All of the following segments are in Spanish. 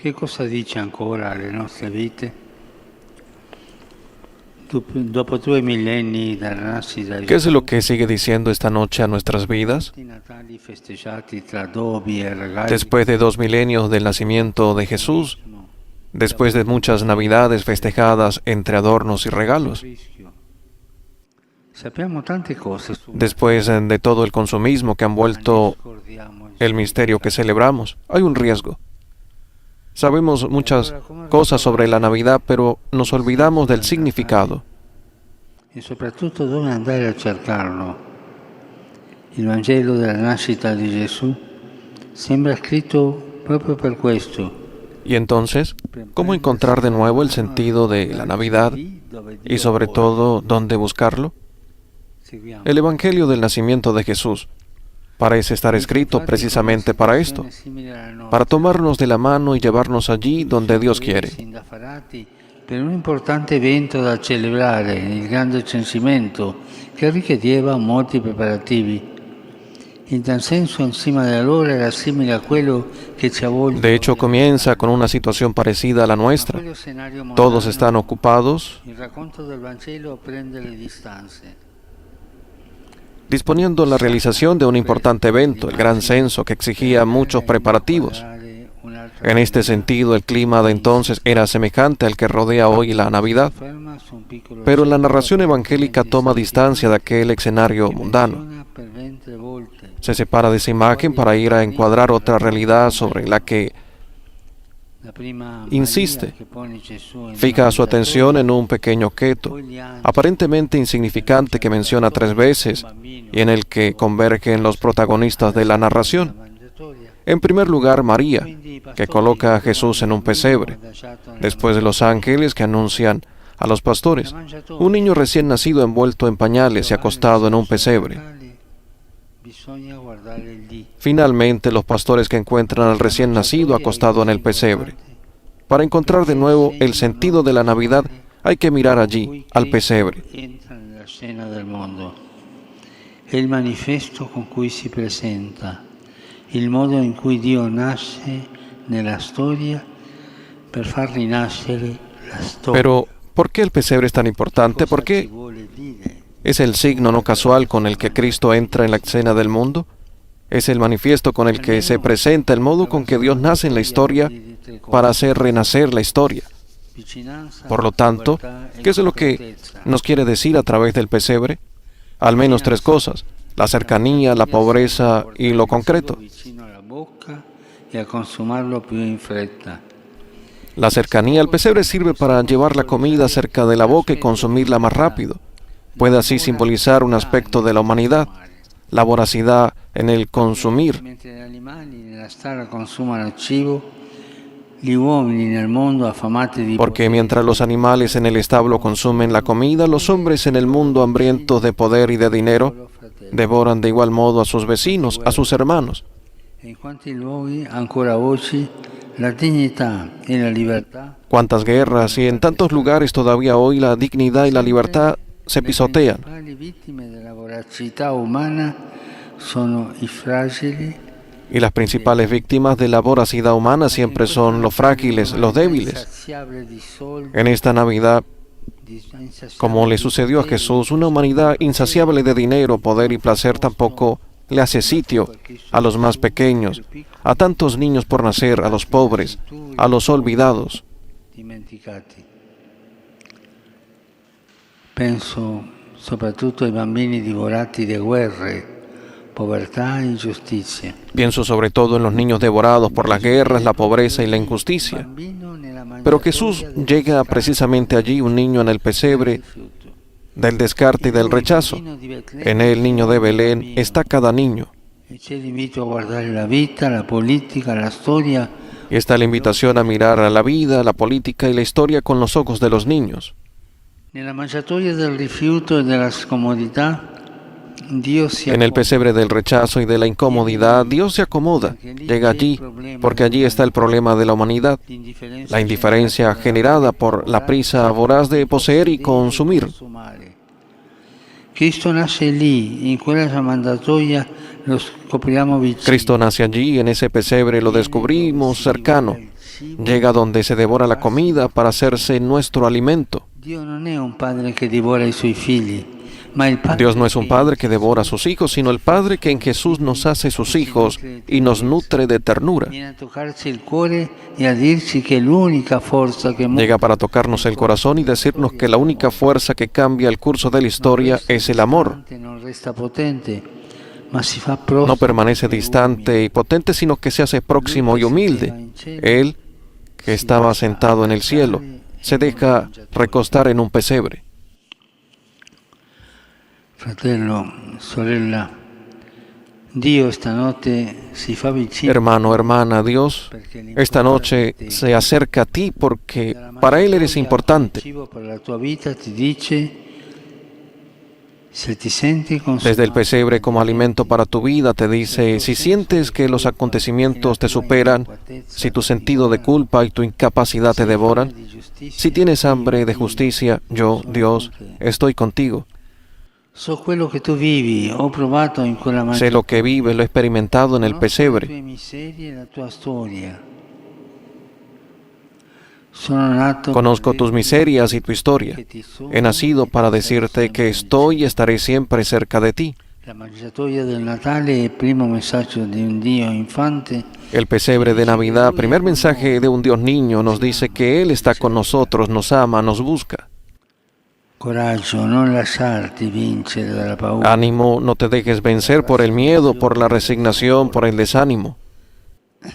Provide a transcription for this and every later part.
Che cosa dice ancora alle nostre vite? Dopo 2 millenni dalla nascita di ¿Qué es lo Gesù, que sigue diciendo esta noche a nuestras vidas? i Natali festeggiati tra addobbi e regali Después de 2 milenios del nacimiento de Jesús, sono después de muchas navidades festejadas entre adornos y regalos, rischio. Sappiamo tante cose después de todo el consumismo que han vuelto el misterio que celebramos, hay un riesgo. Sabemos muchas cosas sobre la Navidad, pero nos olvidamos del significado. e soprattutto dove andare a cercarlo. Il Vangelo della nascita di Gesù sembra scritto proprio per questo. Y entonces, ¿cómo encontrar de nuevo el sentido de la Navidad y sobre todo dónde buscarlo? Seguiamo. El Evangelio del nacimiento de Jesús parece estar escrito precisamente para esto, para tomarnos de la mano y llevarnos allí donde Dios quiere. Per un importante evento da celebrare, il grande censimento, che richiedeva molti preparativi. In tal senso, insieme ad allora, era simile a quello che ci avvolge. De hecho, comienza con una situación parecida a la nuestra. Todos están ocupados, Il racconto del Vangelo prende le distanze. disponiendo la realización de un importante evento, el gran censo, que exigía muchos preparativos. En este sentido, el clima de entonces era semejante al que rodea hoy la Navidad, pero la narración evangélica toma distancia de aquel escenario mundano. Se separa de esa imagen para ir a encuadrar otra realidad sobre la que insiste. Fija su atención en un pequeño objeto, aparentemente insignificante, que menciona 3 veces y en el que convergen los protagonistas de la narración. En primer lugar, María, que coloca a Jesús en un pesebre. Después de los ángeles que anuncian a los pastores, un niño recién nacido envuelto en pañales y acostado en un pesebre. Finalmente, los pastores que encuentran al recién nacido acostado en el pesebre. Para encontrar de nuevo el sentido de la Navidad, hay que mirar allí, al pesebre. È il manifesto con cui si presenta, il modo in cui Dio nasce nella storia per far rinascere la storia. Pero, ¿por qué el pesebre es tan importante? ¿Por qué es el signo no casual con el que Cristo entra en la escena del mundo? Es el manifiesto con el que se presenta el modo con que Dios nace en la historia para hacer renacer la historia. Por lo tanto, ¿qué es lo que nos quiere decir a través del pesebre? Al menos 3 cosas: la cercanía, la pobreza y lo concreto. La cercanía al pesebre sirve para llevar la comida cerca de la boca y consumirla más rápido. Puede así simbolizar un aspecto de la humanidad, la voracidad en el consumir. Porque mientras los animales en el establo consumen la comida, los hombres en el mundo hambrientos de poder y de dinero devoran de igual modo a sus vecinos, a sus hermanos. Cuántas guerras, y en tantos lugares todavía hoy la dignidad y la libertad se pisotean. Y las principales víctimas de la voracidad humana siempre son los frágiles, los débiles. En esta Navidad, como le sucedió a Jesús, una humanidad insaciable de dinero, poder y placer tampoco le hace sitio a los más pequeños, a tantos niños por nacer, a los pobres, a los olvidados. Penso soprattutto ai bambini divorati da guerre, povertà e ingiustizia. Pienso sobre todo en los niños devorados por las guerras, la pobreza y la injusticia. Pero Jesús llega precisamente allí, un niño en el pesebre del descarte y del rechazo. En el niño de Belén está cada niño. E c'è l'invito a guardare la vita, la politica, la storia. Y está la invitación a mirar a la vida, la política y la historia con los ojos de los niños. Nella mangiatoia del rifiuto e della scomodità, Dio si En el pesebre del rechazo y de la incomodidad, Dios se acomoda, llega allí, porque allí está el problema de la humanidad, la indiferencia generada por la prisa voraz de poseer y consumir. Cristo nace lì, in quella mangiatoia lo scopriamo vicino. Cristo nace allí, en ese pesebre lo descubrimos cercano. llega donde se devora la comida para hacerse nuestro alimento. Dio non è un padre che divora i suoi figli, ma il padre Dios no es un padre que devora a sus hijos, sino el Padre que en Jesús nos hace sus hijos y nos nutre de ternura. viene a toccarci il cuore e a dirci che l'unica forza che Llega para tocarnos el corazón y decirnos que la única fuerza que cambia el curso de la historia es el amor. non resta potente, ma si fa No prossimo. permanece distante y potente, sino que se hace próximo y humilde. Él, que estaba sentado en el cielo, se deja recostar en un pesebre. Fratello, sorella, Dio stanotte si fa vicino. Hermano, hermana, Dios esta noche se acerca a ti porque para Él eres importante. Cibo per la tua vita ti dice, se ti senti Desde el pesebre como alimento para tu vida te dice, si sientes que los acontecimientos te superan, si tu sentido de culpa y tu incapacidad te devoran, si tienes hambre de justicia, yo, Dios, estoy contigo. so quello che tu vivi, ho provato in quella mangiata. Sé lo que vives, lo he experimentado en el Le pesebre. tue miserie e la tua storia. Sono nato Conozco tus miserias y tu historia. He nacido para decirte que estoy y estaré siempre cerca de ti. La mangiatoia del Natale è il primo messaggio di un Dio infante. El pesebre de Navidad, primer mensaje de un Dios niño, nos dice que Él está con nosotros, nos ama, nos busca. Coraggio, non lasciarti vincere dalla paura. Ánimo, no te dejes vencer por el miedo, por la resignación, por el desánimo.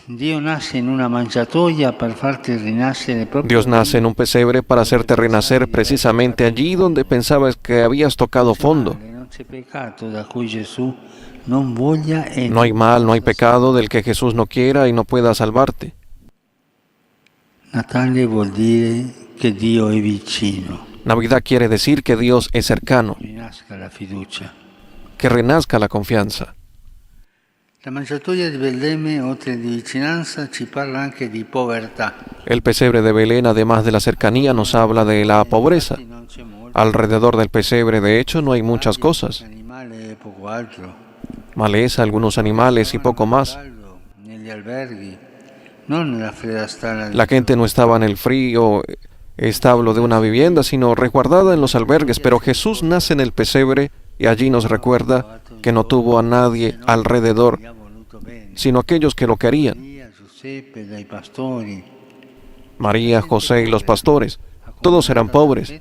Dio nace in una mangiatoia per farti rinascere proprio. Dios nace en un pesebre para hacerte renacer precisamente allí donde pensabas que habías tocado fondo. Non c'è peccato da cui Gesù non voglia e No hay mal, no hay pecado del que Jesús no quiera y no pueda salvarte. Natale vuol dire che Dio è vicino. Navidad quiere decir que Dios es cercano, Rinasca la fiducia. que renazca la confianza. La mangiatoia di Betlemme, oltre di vicinanza, ci parla anche di povertà. El pesebre de Belén, además de la cercanía, nos habla de la pobreza. Non c'è molto. Alrededor del pesebre, de hecho, no hay muchas cosas. Animale e poco altro. Maleza, algunos animales y poco más. Negli alberghi, non nella fredda stalla. La gente no estaba en el frío establo de una vivienda, sino resguardada en los albergues, pero Jesús nace en el pesebre y allí nos recuerda que no tuvo a nadie alrededor, sino aquellos que lo querían. Giuseppe, dai pastori. María, José y los pastores, todos eran pobres,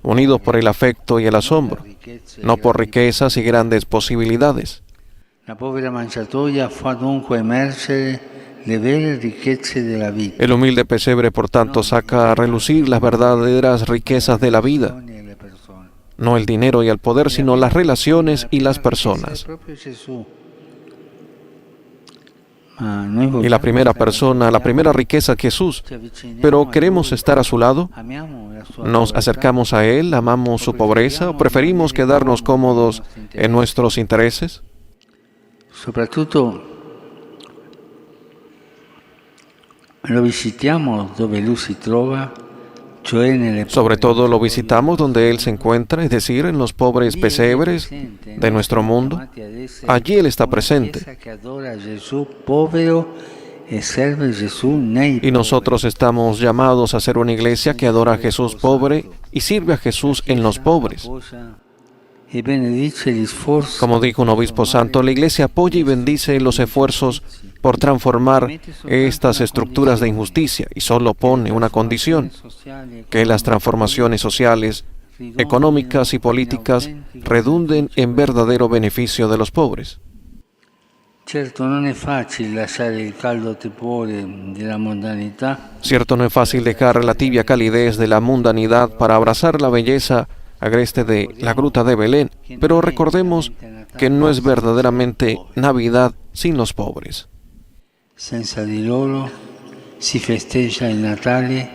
unidos por el afecto y el asombro, no por riquezas y grandes posibilidades. La povera mangiatoia fa dunque emergere le vere ricchezze della vita. El humilde pesebre, por tanto, saca a relucir las verdaderas riquezas de la vida, Le persone. no el dinero y el poder, sino las relaciones y las personas. Proprio Gesù. Ma noi Y la primera persona, la primera riqueza es Jesús. ci avviciniamo Pero a ¿queremos Lui, estar a su lado? amiamo la sua ¿Nos povertà, acercamos a Él, amamos su pobreza o preferimos quedarnos cómodos en nuestros intereses? soprattutto lo visitiamo dove Lui si trova, cioè nelle Sobre todo lo visitamos donde Él se encuentra, es decir, en los pobres pesebres de nuestro mundo. Allí Él está presente. che adora Gesù povero e serve Gesù nei Y nosotros estamos llamados a ser una iglesia que adora a Jesús pobre y sirve a Jesús en los pobres. e benedice gli sforzi. Como dijo un obispo santo, la iglesia apoya y bendice los esfuerzos por transformar estas estructuras de injusticia y solo pone una condición, que las transformaciones sociales, económicas y políticas redunden en verdadero beneficio de los pobres. Certo non è facile lasciare il caldo tepore della mondanità. Cierto, no es fácil dejar la tibia calidez de la mundanidad para abrazar la belleza agreste de la gruta de Belén, pero recordemos que no es verdaderamente Navidad sin los pobres. Senza di loro si festeggia il Natale,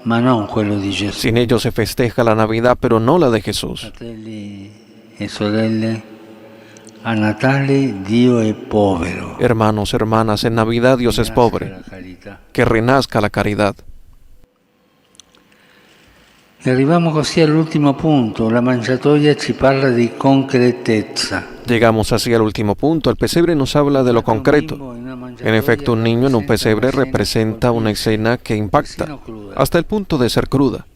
ma non quello di Gesù. Sin ellos se festeja la Navidad, pero no la de Jesús. Fratelli e sorelle, a Natale Dio è povero. Hermanos, hermanas, en Navidad Dios es pobre, La carità. que renazca la caridad. E arriviamo così all'ultimo punto, la mangiatoia ci parla di concretezza. Llegamos así al último punto. El pesebre nos habla de lo concreto. En efecto, un niño en un pesebre representa una escena que impacta, hasta el punto de ser cruda.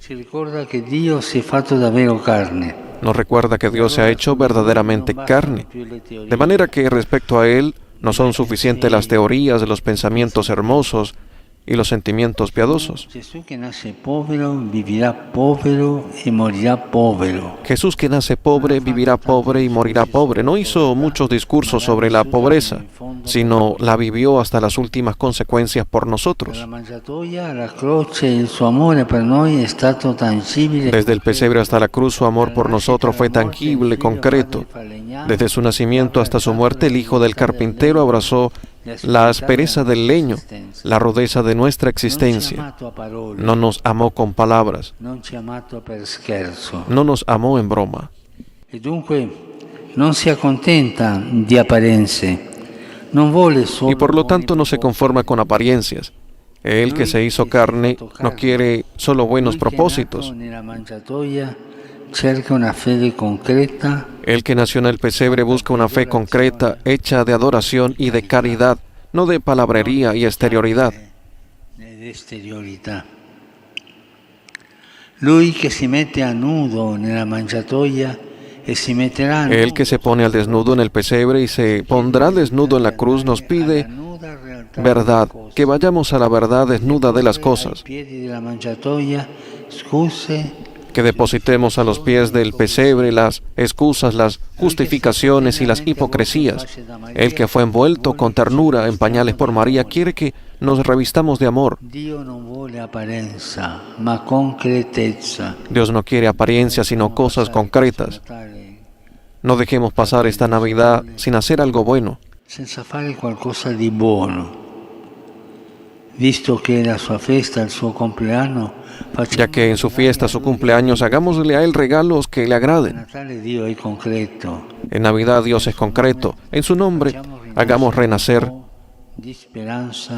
Nos recuerda que Dios se ha hecho verdaderamente carne, de manera que respecto a Él no son suficientes las teorías, los pensamientos hermosos y los sentimientos piadosos. Jesús que nace pobre, vivirá pobre y morirá pobre. Jesús que nace pobre, vivirá pobre y morirá pobre. No hizo muchos discursos sobre la pobreza, sino la vivió hasta las últimas consecuencias por nosotros. Desde el pesebre hasta la cruz, su amor por nosotros fue tangible, concreto. Desde su nacimiento hasta su muerte, el hijo del carpintero abrazó la aspereza del leño, la rudeza de nuestra existencia. No nos amó con palabras, no nos amó en broma. Y por lo tanto no se conforma con apariencias. Él que se hizo carne no quiere solo buenos propósitos. El que nació en el pesebre busca una fe concreta, hecha de adoración y de caridad, no de palabrería y exterioridad. El que se pone al desnudo en el pesebre y se pondrá desnudo en la cruz nos pide verdad, que vayamos a la verdad desnuda de las cosas, que depositemos a los pies del pesebre las excusas, las justificaciones y las hipocresías. El que fue envuelto con ternura en pañales por María quiere que nos revistamos de amor. Dios no quiere apariencia, sino cosas concretas. No dejemos pasar esta Navidad sin hacer algo bueno. Ya que en su fiesta, su cumpleaños, hagámosle a Él regalos que le agraden. En Navidad Dios es concreto. En su nombre, hagamos renacer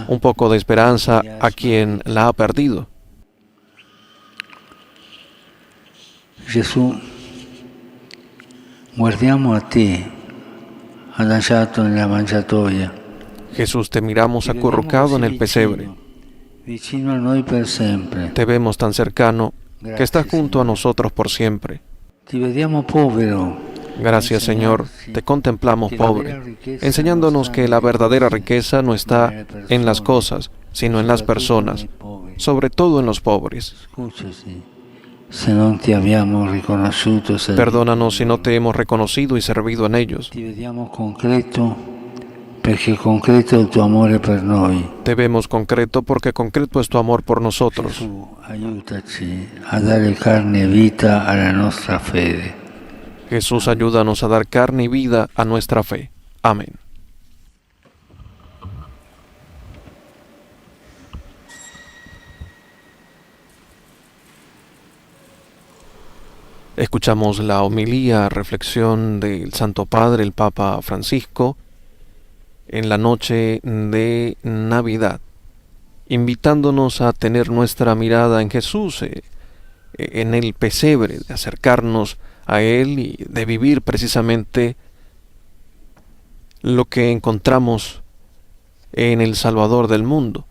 un poco de esperanza a quien la ha perdido. Jesús, guardiamo a ti, adagiato nella mangiatoia. Jesús, te miramos acurrucado en el pesebre. Te vemos tan cercano que estás junto a nosotros por siempre. Gracias, Señor, te contemplamos pobre, enseñándonos que la verdadera riqueza no está en las cosas, sino en las personas, sobre todo en los pobres. Perdónanos si no te hemos reconocido y servido en ellos. Te vemos concreto porque concreto es tu amor por nosotros. Jesús, ayúdanos a dar carne y vida a nuestra fe. Amén. Escuchamos la homilía, reflexión del Santo Padre, el Papa Francisco, en la noche de Navidad, invitándonos a tener nuestra mirada en Jesús, en el pesebre, de acercarnos a Él y de vivir precisamente lo que encontramos en el Salvador del mundo.